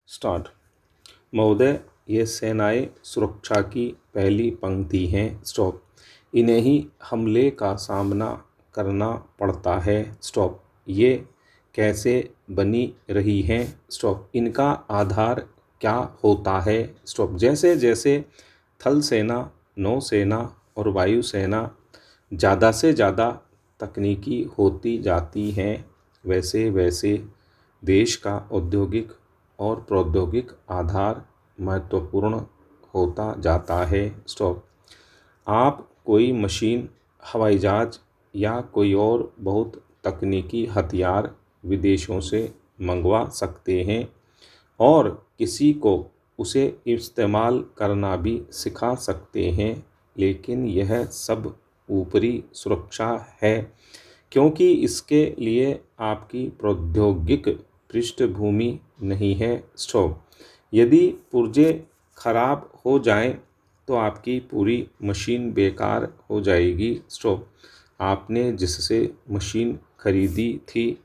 Start. महोदय, ये सेनाएं सुरक्षा की पहली पंक्ति हैं। स्टॉप। इन्हें ही हमले का सामना करना पड़ता है। स्टॉप। ये कैसे बनी रही हैं? स्टॉप। इनका आधार क्या होता है? स्टॉप। जैसे जैसे थल सेना, नौसेना और वायुसेना ज़्यादा से ज़्यादा तकनीकी होती जाती हैं, वैसे वैसे देश का औद्योगिक और प्रौद्योगिक आधार महत्वपूर्ण होता जाता है। स्टॉप। आप कोई मशीन, हवाई जहाज या कोई और बहुत तकनीकी हथियार विदेशों से मंगवा सकते हैं और किसी को उसे इस्तेमाल करना भी सिखा सकते हैं, लेकिन यह सब ऊपरी सुरक्षा है, क्योंकि इसके लिए आपकी प्रौद्योगिक पृष्ठभूमि नहीं है। स्टॉप। यदि पुर्जे खराब हो जाएं तो आपकी पूरी मशीन बेकार हो जाएगी। स्टॉप। आपने जिससे मशीन खरीदी थी,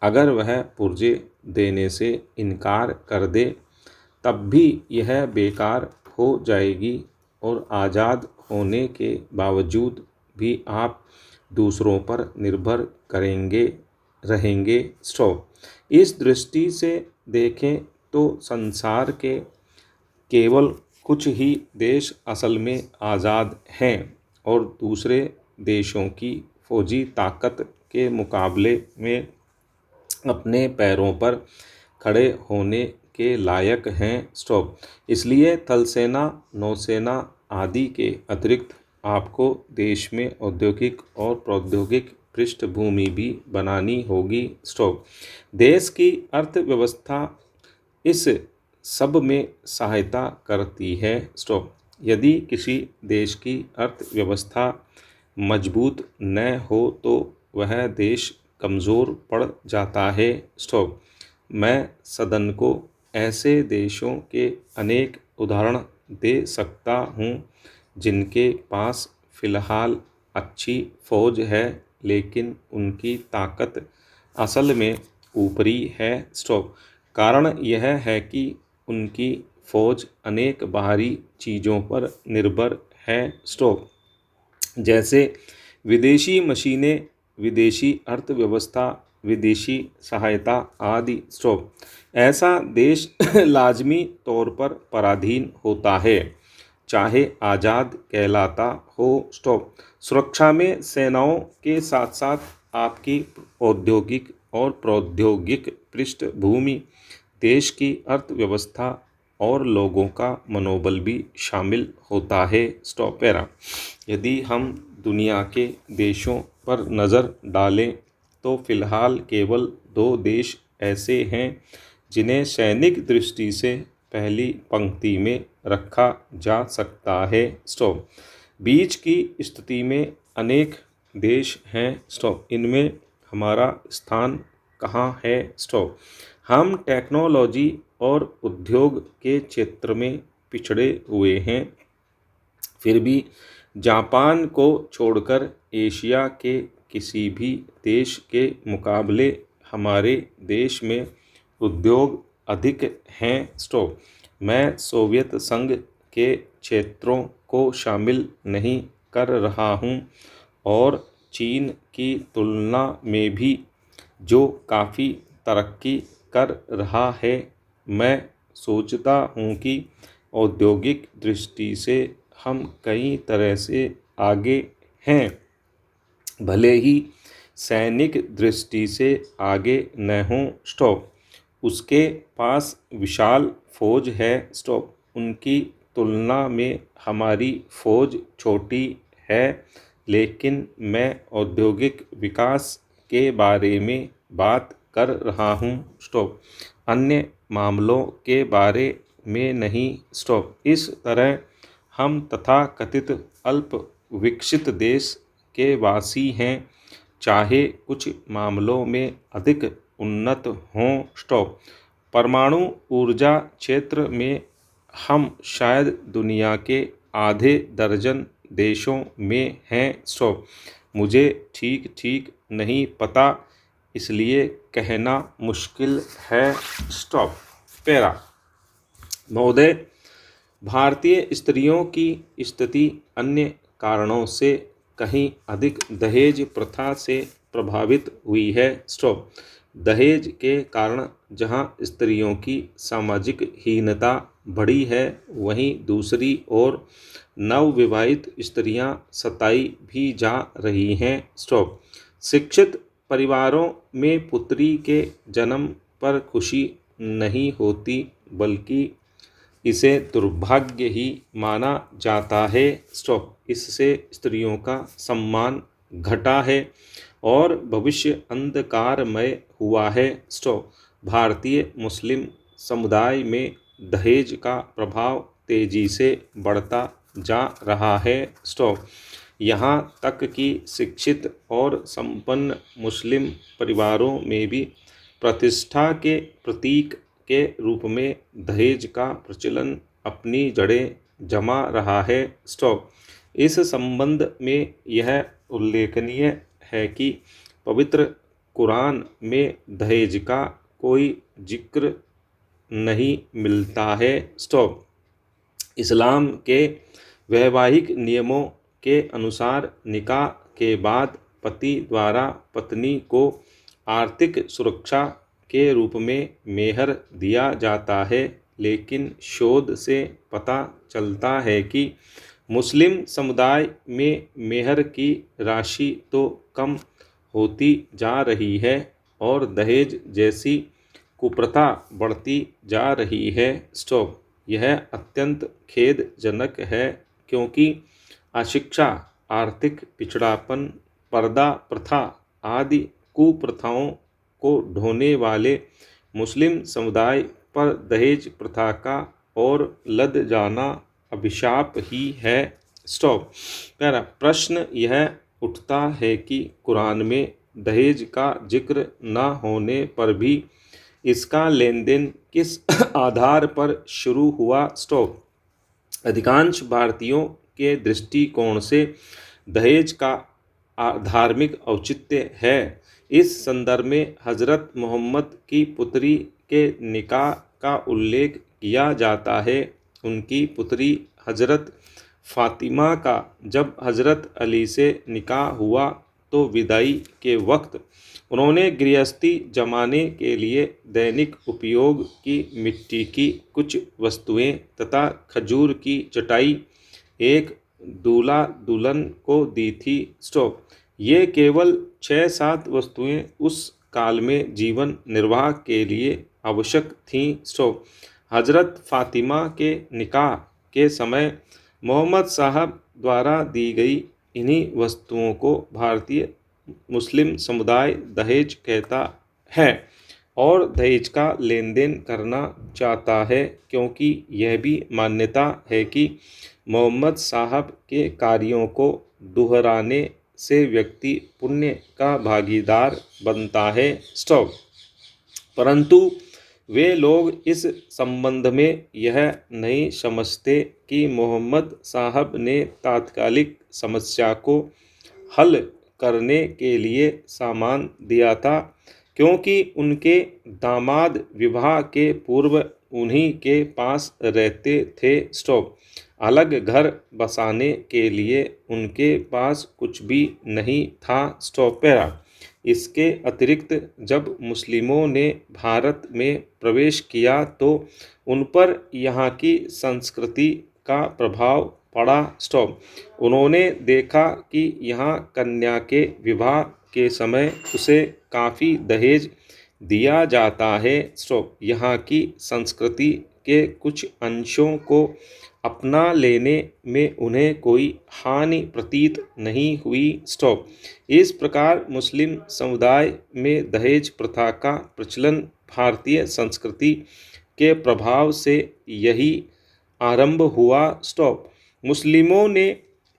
अगर वह पुर्जे देने से इनकार कर दे, तब भी यह बेकार हो जाएगी और आज़ाद होने के बावजूद भी आप दूसरों पर निर्भर रहेंगे। स्टॉप। इस दृष्टि से देखें तो संसार के केवल कुछ ही देश असल में आज़ाद हैं और दूसरे देशों की फौजी ताकत के मुकाबले में अपने पैरों पर खड़े होने के लायक हैं। स्टॉप। इसलिए थल सेना, नौसेना आदि के अतिरिक्त आपको देश में औद्योगिक और प्रौद्योगिक पृष्ठभूमि भी बनानी होगी। स्टॉप। देश की अर्थव्यवस्था इस सब में सहायता करती है। स्टॉप। यदि किसी देश की अर्थव्यवस्था मजबूत न हो तो वह देश कमज़ोर पड़ जाता है। स्टॉप। मैं सदन को ऐसे देशों के अनेक उदाहरण दे सकता हूँ जिनके पास फ़िलहाल अच्छी फ़ौज है, लेकिन उनकी ताकत असल में ऊपरी है। स्टॉप। कारण यह है कि उनकी फ़ौज अनेक बाहरी चीज़ों पर निर्भर है। स्टॉप। जैसे विदेशी मशीनें, विदेशी अर्थव्यवस्था, विदेशी सहायता आदि। स्टॉप। ऐसा देश लाजमी तौर पर पराधीन होता है, चाहे आज़ाद कहलाता हो। स्टॉप। सुरक्षा में सेनाओं के साथ साथ आपकी औद्योगिक और प्रौद्योगिक पृष्ठभूमि, देश की अर्थव्यवस्था और लोगों का मनोबल भी शामिल होता है। स्टॉप। पैरा। यदि हम दुनिया के देशों पर नज़र डालें तो फ़िलहाल केवल 2 देश ऐसे हैं जिन्हें सैनिक दृष्टि से पहली पंक्ति में रखा जा सकता है। स्टॉप। बीच की स्थिति में अनेक देश हैं। स्टॉप। इनमें हमारा स्थान कहाँ है? स्टॉप। हम टेक्नोलॉजी और उद्योग के क्षेत्र में पिछड़े हुए हैं, फिर भी जापान को छोड़कर एशिया के किसी भी देश के मुकाबले हमारे देश में उद्योग अधिक हैं। स्टॉप। मैं सोवियत संघ के क्षेत्रों को शामिल नहीं कर रहा हूँ और चीन की तुलना में भी जो काफ़ी तरक्की कर रहा है। मैं सोचता हूँ कि औद्योगिक दृष्टि से हम कई तरह से आगे हैं, भले ही सैनिक दृष्टि से आगे न हों। स्टॉप। उसके पास विशाल फौज है। स्टॉप। उनकी तुलना में हमारी फौज छोटी है, लेकिन मैं औद्योगिक विकास के बारे में बात कर रहा हूँ। स्टॉप। अन्य मामलों के बारे में नहीं। स्टॉप। इस तरह हम तथाकथित अल्प विकसित देश के वासी हैं, चाहे कुछ मामलों में अधिक उन्नत हों। स्टॉप। परमाणु ऊर्जा क्षेत्र में हम शायद दुनिया के आधे दर्जन देशों में हैं। स्टॉप। मुझे ठीक ठीक नहीं पता, इसलिए कहना मुश्किल है। स्टॉप। पैरा। महोदय, भारतीय स्त्रियों की स्थिति अन्य कारणों से कहीं अधिक दहेज प्रथा से प्रभावित हुई है। स्टॉप। दहेज के कारण जहां स्त्रियों की सामाजिक हीनता बढ़ी है, वहीं दूसरी ओर नवविवाहित स्त्रियां सताई भी जा रही हैं। स्टॉप। शिक्षित परिवारों में पुत्री के जन्म पर खुशी नहीं होती, बल्कि इसे दुर्भाग्य ही माना जाता है। स्टॉप। इससे स्त्रियों का सम्मान घटा है और भविष्य अंधकारमय हुआ है। स्टॉप। भारतीय मुस्लिम समुदाय में दहेज का प्रभाव तेजी से बढ़ता जा रहा है। स्टॉप। यहाँ तक कि शिक्षित और संपन्न मुस्लिम परिवारों में भी प्रतिष्ठा के प्रतीक के रूप में दहेज का प्रचलन अपनी जड़ें जमा रहा है। स्टॉप। इस संबंध में यह उल्लेखनीय है कि पवित्र कुरान में दहेज का कोई जिक्र नहीं मिलता है। स्टॉप। इस्लाम के वैवाहिक नियमों के अनुसार निकाह के बाद पति द्वारा पत्नी को आर्थिक सुरक्षा के रूप में मेहर दिया जाता है, लेकिन शोध से पता चलता है कि मुस्लिम समुदाय में मेहर की राशि तो कम होती जा रही है और दहेज जैसी कुप्रथा बढ़ती जा रही है। स्टॉप। यह अत्यंत खेदजनक है, क्योंकि अशिक्षा, आर्थिक पिछड़ापन, पर्दा प्रथा आदि कुप्रथाओं को ढोने वाले मुस्लिम समुदाय पर दहेज प्रथा का और लद जाना अभिशाप ही है। स्टॉप। पहला प्रश्न यह उठता है कि कुरान में दहेज का जिक्र न होने पर भी इसका लेन देन किस आधार पर शुरू हुआ। स्टॉप। अधिकांश भारतीयों के दृष्टिकोण से दहेज का धार्मिक औचित्य है। इस संदर्भ में हज़रत मोहम्मद की पुत्री के निकाह का उल्लेख किया जाता है। उनकी पुत्री हज़रत फ़ातिमा का जब हज़रत अली से निकाह हुआ तो विदाई के वक्त उन्होंने गृहस्थी जमाने के लिए दैनिक उपयोग की मिट्टी की कुछ वस्तुएं तथा खजूर की चटाई एक दूल्हा दुल्हन को दी थी। स्टॉप। ये केवल 6-7 वस्तुएं उस काल में जीवन निर्वाह के लिए आवश्यक थीं। स्टॉप। हज़रत फ़ातिमा के निकाह के समय मोहम्मद साहब द्वारा दी गई इन्हीं वस्तुओं को भारतीय मुस्लिम समुदाय दहेज कहता है और दहेज का लेन देन करना चाहता है, क्योंकि यह भी मान्यता है कि मोहम्मद साहब के कार्यों को दोहराने से व्यक्ति पुण्य का भागीदार बनता है। स्टॉप। परंतु वे लोग इस संबंध में यह नहीं समझते कि मोहम्मद साहब ने तात्कालिक समस्या को हल करने के लिए सामान दिया था, क्योंकि उनके दामाद विवाह के पूर्व उन्हीं के पास रहते थे। स्टॉप। अलग घर बसाने के लिए उनके पास कुछ भी नहीं था। स्टॉप। पैरा। इसके अतिरिक्त जब मुस्लिमों ने भारत में प्रवेश किया तो उन पर यहाँ की संस्कृति का प्रभाव पड़ा। स्टॉप। उन्होंने देखा कि यहाँ कन्या के विवाह के समय उसे काफ़ी दहेज दिया जाता है। स्टॉप। यहाँ की संस्कृति के कुछ अंशों को अपना लेने में उन्हें कोई हानि प्रतीत नहीं हुई। स्टॉप। इस प्रकार मुस्लिम समुदाय में दहेज प्रथा का प्रचलन भारतीय संस्कृति के प्रभाव से यही आरंभ हुआ। स्टॉप। मुस्लिमों ने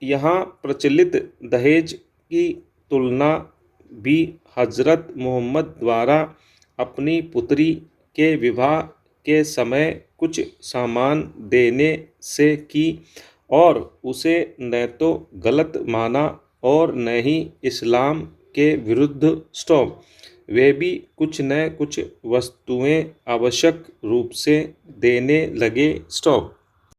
यहाँ प्रचलित दहेज की तुलना भी हज़रत मोहम्मद द्वारा अपनी पुत्री के विवाह के समय कुछ सामान देने से की और उसे न तो गलत माना और न ही इस्लाम के विरुद्ध। स्टॉप। वे भी कुछ न कुछ वस्तुएं आवश्यक रूप से देने लगे। स्टॉप।